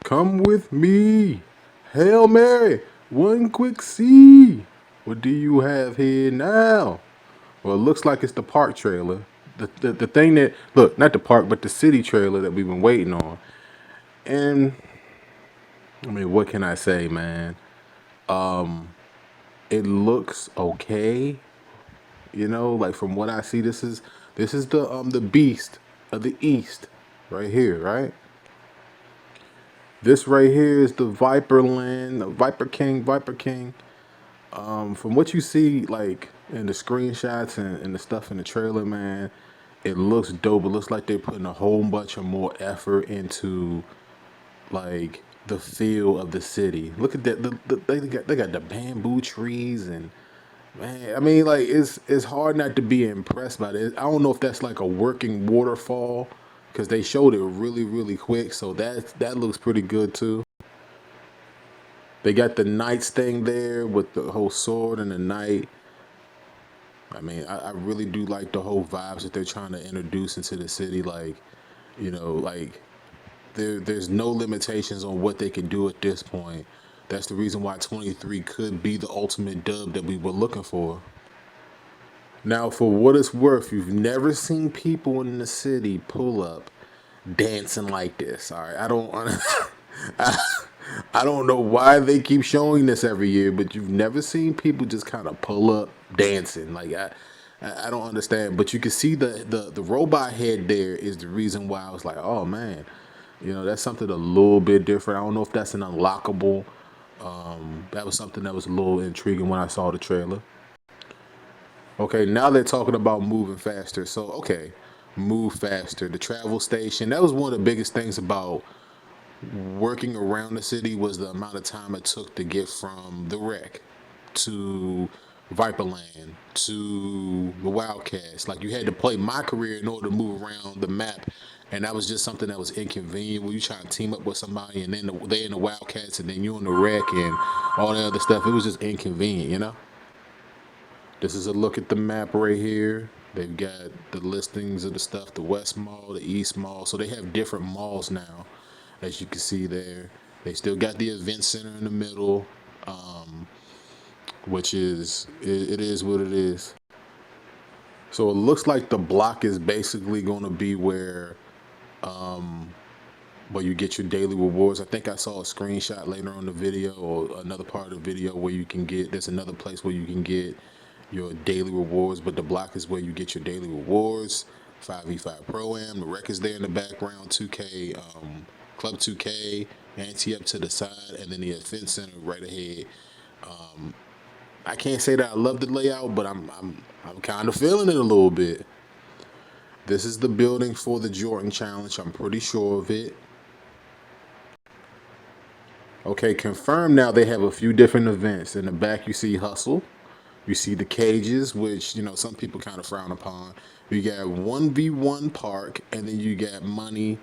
Come with me. Hail Mary, one quick see. What do you have here now? Well, it looks like it's the park trailer. The thing that, look, not the park, but the city trailer that we've been waiting on. And, I mean, what can I say, man? It looks okay. You know, like from what I see, this is the beast of the east right here, right? This right here is the Viper Land, the Viper King, Viper King. From what you see, like in the screenshots and the stuff in the trailer, man, it looks dope. It looks like they're putting a whole bunch of more effort into like the feel of the city. Look at that. They got the bamboo trees and man, I mean, like it's hard not to be impressed by it. I don't know if that's like a working waterfall because they showed it really quick. So that looks pretty good too. They got the knights thing there with the whole sword and the knight. I mean, I really do like the whole vibes that they're trying to introduce into the city. Like, like there's no limitations on what they can do at this point. That's the reason why 23 could be the ultimate dub that we were looking for. Now, for what it's worth, you've never seen people in the city pull up dancing like this. All right, I don't, I, I don't know why they keep showing this every year, but you've never seen people just kind of pull up dancing. Like I don't understand. But you can see the robot head there is the reason why I was like, oh man, that's something a little bit different. I don't know if that's an unlockable. That was something that was a little intriguing when I saw the trailer. Okay, now they're talking about moving faster. So, okay, move faster. The travel station, that was one of the biggest things about working around the city was the amount of time it took to get from the wreck to Viperland to the Wildcats. Like you had to play my career in order to move around the map. And that was just something that was inconvenient when you try to team up with somebody and then they in the Wildcats and then you in the wreck and all that other stuff. It was just inconvenient, you know? This is a look at the map right here. They've got the listings of the stuff, the West Mall, the East Mall. So they have different malls now, as you can see there. They still got the event center in the middle, which it is what it is. So it looks like the block is basically going to be where you get your daily rewards. I think I saw a screenshot later on the video or another part of the video where you can get, there's another place where you can get your daily rewards, but the block is where you get your daily rewards. 5v5 Pro-Am, the records there in the background, 2K, Club 2K, ante up to the side, and then the event center right ahead. I can't say that I love the layout, but I'm kind of feeling it a little bit. This is the building for the Jordan Challenge. I'm pretty sure of it. Okay, confirmed now they have a few different events. In the back, you see Hustle. You see the cages, which, some people kind of frown upon. You got 1v1 park, and then you got money.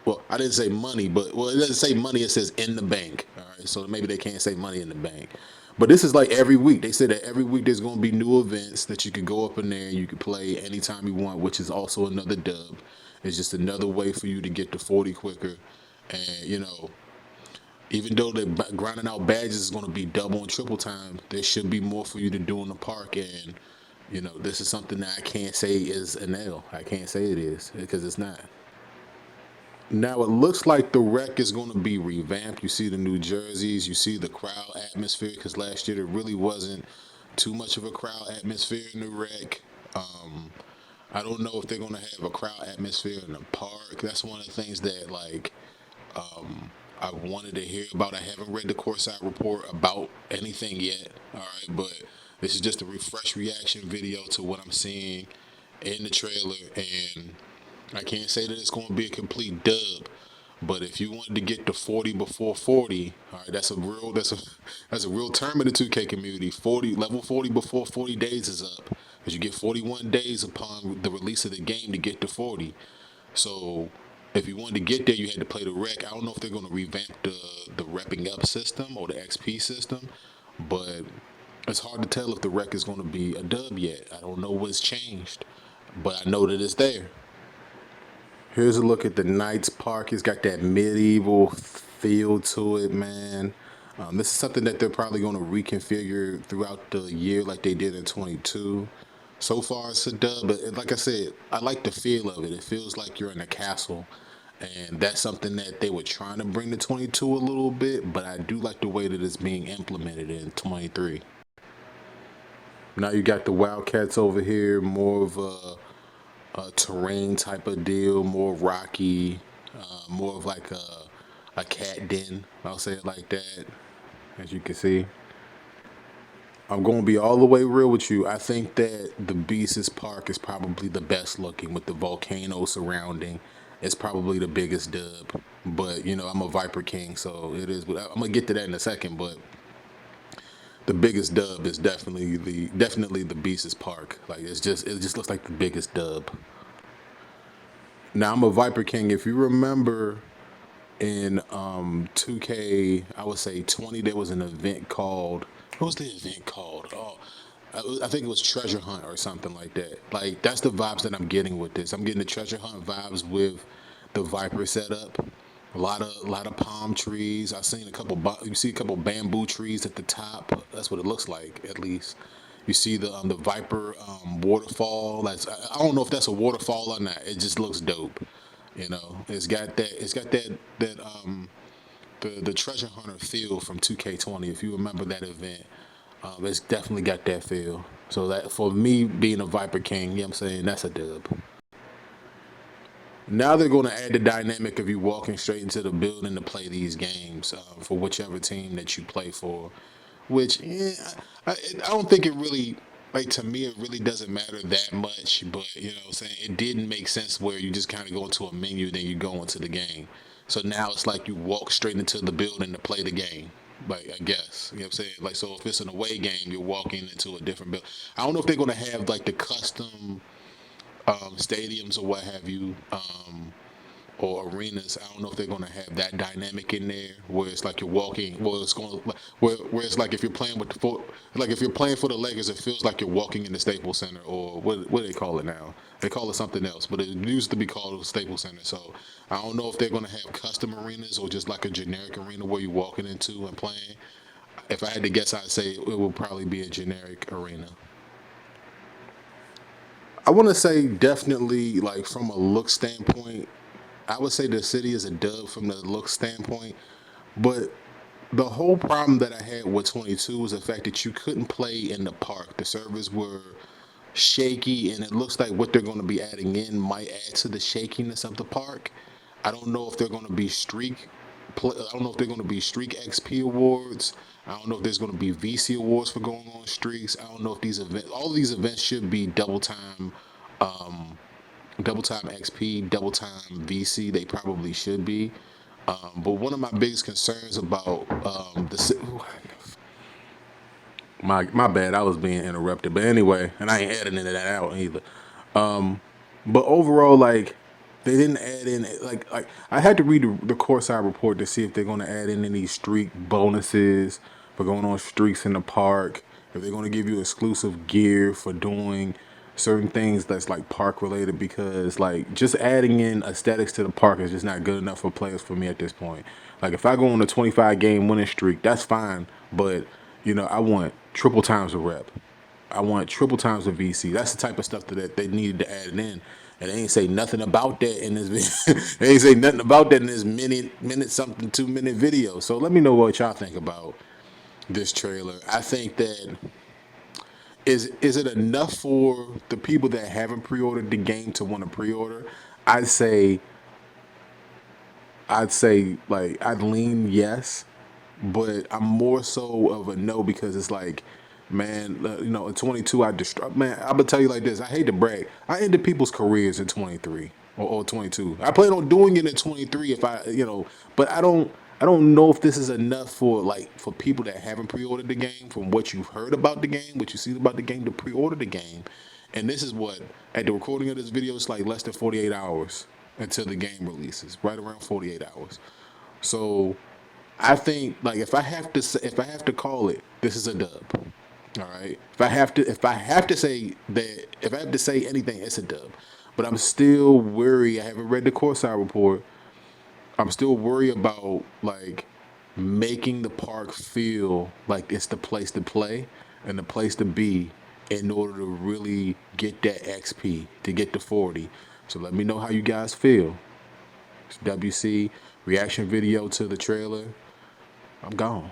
Well, I didn't say money, but, well, it doesn't say money. It says in the bank. All right, so maybe they can't say money in the bank. But this is like every week. They said that every week there's going to be new events that you can go up in there and you can play anytime you want, which is also another dub. It's just another way for you to get to 40 quicker. And, even though the grinding out badges is going to be double and triple time, there should be more for you to do in the park. And, this is something that I can't say is an L. I can't say it is because it's not. Now it looks like the wreck is going to be revamped. You see the new jerseys, you see the crowd atmosphere because last year there really wasn't too much of a crowd atmosphere in the wreck. I don't know if they're going to have a crowd atmosphere in the park. That's one of the things that I wanted to hear about. I haven't read the courtside report about anything yet. All right, but this is just a refresh reaction video to what I'm seeing in the trailer, and I can't say that it's going to be a complete dub. But if you wanted to get to 40 before 40, all right, that's a real term in the 2K community. 40 level 40 before 40 days is up, because you get 41 days upon the release of the game to get to 40. So if you wanted to get there, you had to play the rec. I don't know if they're going to revamp the repping up system or the XP system, but it's hard to tell if the rec is going to be a dub yet. I don't know what's changed, but I know that it's there. Here's a look at the Knights Park. It's got that medieval feel to it, man. This is something that they're probably going to reconfigure throughout the year like they did in 22. So far, it's a dub, but like I said, I like the feel of it. It feels like you're in a castle, and that's something that they were trying to bring to 22 a little bit, but I do like the way that it's being implemented in 23. Now you got the Wildcats over here, more of a terrain type of deal, more rocky, more of like a cat den. I'll say it like that. As you can see, I'm going to be all the way real with you. I think that the Beasts Park is probably the best looking with the volcano surrounding. It's probably the biggest dub. But you know, I'm a Viper King, so it is. I'm gonna get to that in a second. But the biggest dub is definitely the Beasts Park. Like it just looks like the biggest dub. Now I'm a Viper King. If you remember in 2K, I would say 20, there was an event called. What was the event called? Oh, I think it was Treasure Hunt or something like that. Like that's the vibes that I'm getting with this. I'm getting the Treasure Hunt vibes with the Viper setup. A lot of palm trees. I've seen a couple. You see a couple bamboo trees at the top. That's what it looks like, at least. You see the Viper waterfall. I don't know if that's a waterfall or not. It just looks dope. You know, it's got that. It's got that the treasure hunter feel from 2K20. If you remember that event, it's definitely got that feel. So that for me being a Viper King, you know what I'm saying, that's a dub. Now they're going to add the dynamic of you walking straight into the building to play these games for whichever team that you play for. Which I don't think it really, like, to me it really doesn't matter that much. But you know what I'm saying, it didn't make sense where you just kind of go into a menu then you go into the game. So now it's like you walk straight into the building to play the game. Like, I guess, you know what I'm saying. Like, so if it's an away game, you're walking into a different building. I don't know if they're gonna have like the custom stadiums or what have you, or arenas. I don't know if they're going to have that dynamic in there where it's like you're walking. Well, it's going where it's like if you're playing with like if you're playing for the Lakers, it feels like you're walking in the Staples Center, or what do they call it now? They call it something else, but it used to be called the Staples Center. So I don't know if they're going to have custom arenas or just like a generic arena where you're walking into and playing. If I had to guess, I'd say it would probably be a generic arena. I want to say definitely, like, from a look standpoint, I would say the city is a dub from the look standpoint. But the whole problem that I had with 22 was the fact that you couldn't play in the park. The servers were shaky, and it looks like what they're going to be adding in might add to the shakiness of the park. I don't know if they're going to be I don't know if they're going to be streak XP awards. I don't know if there's going to be VC awards for going on streaks. I don't know if all of these events should be double time XP, double time VC. They probably should be. But one of my biggest concerns about my bad, I was being interrupted. But anyway, and I ain't editing that out either. But overall, like, they didn't add in, like I had to read the courtside report to see if they're going to add in any streak bonuses for going on streaks in the park. If they're going to give you exclusive gear for doing certain things that's like park related, because like just adding in aesthetics to the park is just not good enough for players for me at this point. Like if I go on a 25 game winning streak, that's fine, but you know I want triple times a rep. I want triple times the VC. That's the type of stuff that they needed to add it in. And they ain't say nothing about that in this. They ain't say nothing about that in this minute something 2 minute video. So let me know what y'all think about this trailer. I think that is it enough for the people that haven't pre-ordered the game to want to pre-order? I'd say like I'd lean yes, but I'm more so of a no because it's like, man, you know, in 22 I destroy. Man, I'm gonna tell you like this. I hate to brag. I ended people's careers in 23 or 22. I plan on doing it in 23 if I, you know, but I don't. I don't know if this is enough for like for people that haven't pre-ordered the game from what you've heard about the game, what you see about the game to pre-order the game. And this is what at the recording of this video, it's like less than 48 hours until the game releases, right around 48 hours. So I think like if I have to call it, this is a dub. All right. If I have to say anything, it's a dub. But I'm still worried. I haven't read the courtside report. I'm still worried about like making the park feel like it's the place to play and the place to be in order to really get that XP, to get the 40. So let me know how you guys feel. It's WC reaction video to the trailer. I'm gone.